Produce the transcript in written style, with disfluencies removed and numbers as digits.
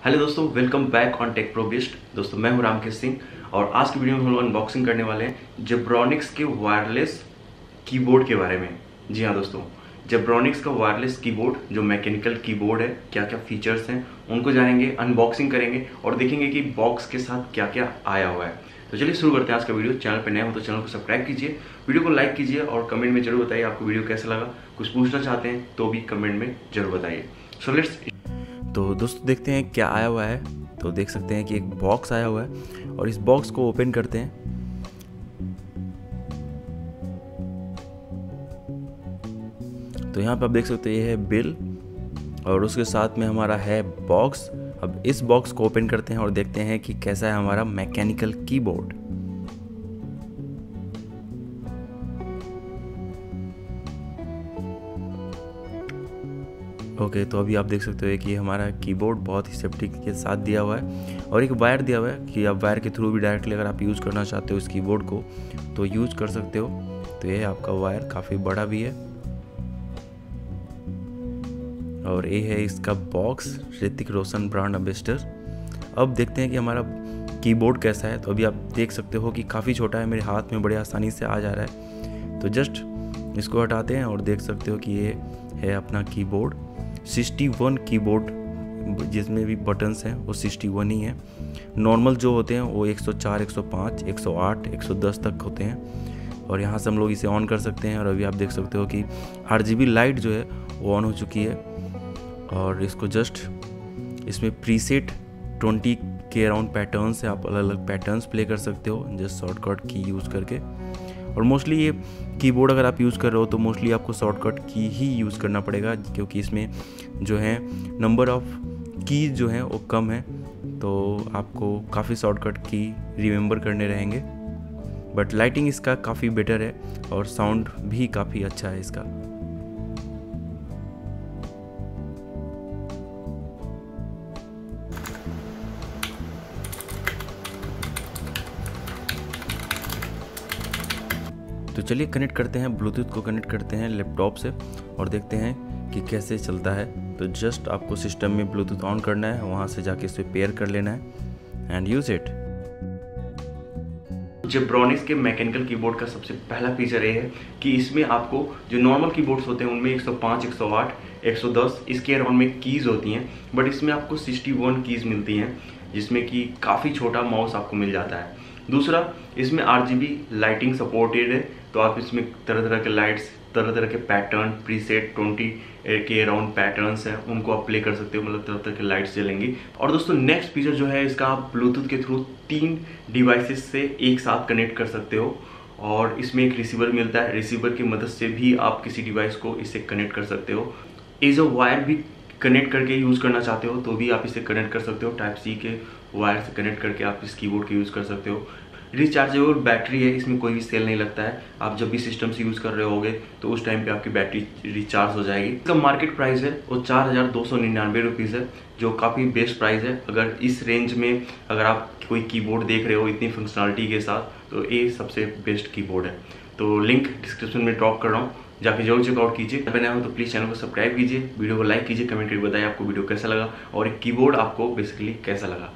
Hello दोस्तों, welcome back on take प्रोबिस्ट। दोस्तों मैं हूं रामकेश सिंह और आज की वीडियो में हम लोग अनबॉक्सिंग करने वाले हैं जेब्रॉनिक्स के वायरलेस कीबोर्ड के बारे में। जी हाँ दोस्तों, जेब्रॉनिक्स का वायरलेस कीबोर्ड जो मैकेनिकल कीबोर्ड है, क्या क्या फीचर्स हैं उनको जानेंगे, अनबॉक्सिंग करेंगे और देखेंगे कि बॉक्स के साथ क्या क्या आया हुआ है। तो चलिए शुरू करते हैं आज का वीडियो। चैनल पर नए हो तो चैनल को सब्सक्राइब कीजिए, वीडियो को लाइक कीजिए और कमेंट में जरूर बताइए आपको वीडियो कैसा लगा। कुछ पूछना चाहते हैं तो भी कमेंट में जरूर बताइए। So let's. तो दोस्तों देखते हैं क्या आया हुआ है। तो देख सकते हैं कि एक बॉक्स आया हुआ है और इस बॉक्स को ओपन करते हैं। तो यहाँ पे आप देख सकते हैं ये है बिल और उसके साथ में हमारा है बॉक्स। अब इस बॉक्स को ओपन करते हैं और देखते हैं कि कैसा है हमारा मैकेनिकल कीबोर्ड। ओके, तो अभी आप देख सकते हो कि हमारा कीबोर्ड बहुत ही सेफ्टी के साथ दिया हुआ है और एक वायर दिया हुआ है कि आप वायर के थ्रू भी डायरेक्टली अगर आप यूज़ करना चाहते हो इस कीबोर्ड को तो यूज़ कर सकते हो। तो ये आपका वायर काफ़ी बड़ा भी है और ये है इसका box, Hrithik Roshan brand ambassador. अब देखते हैं कि हमारा कीबोर्ड कैसा है। तो अभी आप देख सकते हो कि काफ़ी छोटा है, मेरे हाथ में बड़े आसानी से आ जा रहा है। तो जस्ट इसको हटाते हैं और देख सकते हो कि ये है अपना कीबोर्ड। 61 कीबोर्ड जिसमें भी बटन्स हैं वो 61 ही है। नॉर्मल जो होते हैं वो 104, 105, 108, 110 तक होते हैं और यहाँ से हम लोग इसे ऑन कर सकते हैं। और अभी आप देख सकते हो कि RGB लाइट जो है वो ऑन हो चुकी है और इसको जस्ट इसमें प्रीसेट 20 के अराउंड पैटर्न्स है, आप अलग अलग पैटर्न्स प्ले कर सकते हो जस्ट शॉर्टकट की यूज़ करके। और मोस्टली ये कीबोर्ड अगर आप यूज़ कर रहे हो तो मोस्टली आपको शॉर्टकट की ही यूज़ करना पड़ेगा क्योंकि इसमें जो है नंबर ऑफ़ कीज जो हैं वो कम है, तो आपको काफ़ी शॉर्टकट की रिमेंबर करने रहेंगे। बट लाइटिंग इसका काफ़ी बेटर है और साउंड भी काफ़ी अच्छा है इसका। तो चलिए कनेक्ट करते हैं, ब्लूटूथ को कनेक्ट करते हैं लैपटॉप से और देखते हैं कि कैसे चलता है। तो जस्ट आपको सिस्टम में ब्लूटूथ ऑन करना है, वहाँ से जाके इसे पेयर कर लेना है एंड यूज़ इट। जेब्रॉनिक्स के मैकेनिकल कीबोर्ड का सबसे पहला फीचर ये है कि इसमें आपको जो नॉर्मल कीबोर्ड्स होते हैं उनमें 105, 108, 110 इसके अराउंड में कीज़ होती हैं, बट इसमें आपको 61 कीज़ मिलती हैं जिसमें कि काफ़ी छोटा माउस आपको मिल जाता है। दूसरा, इसमें RGB लाइटिंग सपोर्टेड है, तो आप इसमें तरह तरह के लाइट्स, तरह तरह के पैटर्न, प्रीसेट 20 के अराउंड पैटर्न्स हैं उनको आप प्ले कर सकते हो, मतलब तरह तरह के लाइट्स जलेंगी। और दोस्तों नेक्स्ट फीचर जो है इसका, आप ब्लूटूथ के थ्रू 3 डिवाइसेस से एक साथ कनेक्ट कर सकते हो और इसमें एक रिसीवर मिलता है। रिसीवर की मदद से भी आप किसी डिवाइस को इससे कनेक्ट कर सकते हो। एज अ वायर भी कनेक्ट करके यूज़ करना चाहते हो तो भी आप इसे कनेक्ट कर सकते हो। Type-C के वायर से कनेक्ट करके आप इस कीबोर्ड को यूज़ कर सकते हो। रिचार्जेबल बैटरी है, इसमें कोई भी सेल नहीं लगता है। आप जब भी सिस्टम से यूज़ कर रहे होगे तो उस टाइम पे आपकी बैटरी रिचार्ज हो जाएगी। इसका मार्केट प्राइस है वो 4299 रुपीज़ है, जो काफ़ी बेस्ट प्राइस है। अगर इस रेंज में अगर आप कोई कीबोर्ड देख रहे हो इतनी फंक्शनलिटी के साथ तो ये सबसे बेस्ट कीबोर्ड है। तो लिंक डिस्क्रिप्शन में ड्रॉप कर रहा हूँ, जाके जरूर चेकआउट कीजिए। अगर नया हो तो प्लीज़ चैनल को सब्सक्राइब कीजिए, वीडियो को लाइक कीजिए, कमेंट करके बताइए आपको वीडियो कैसा लगा और एक कीबोर्ड आपको बेसिकली कैसा लगा।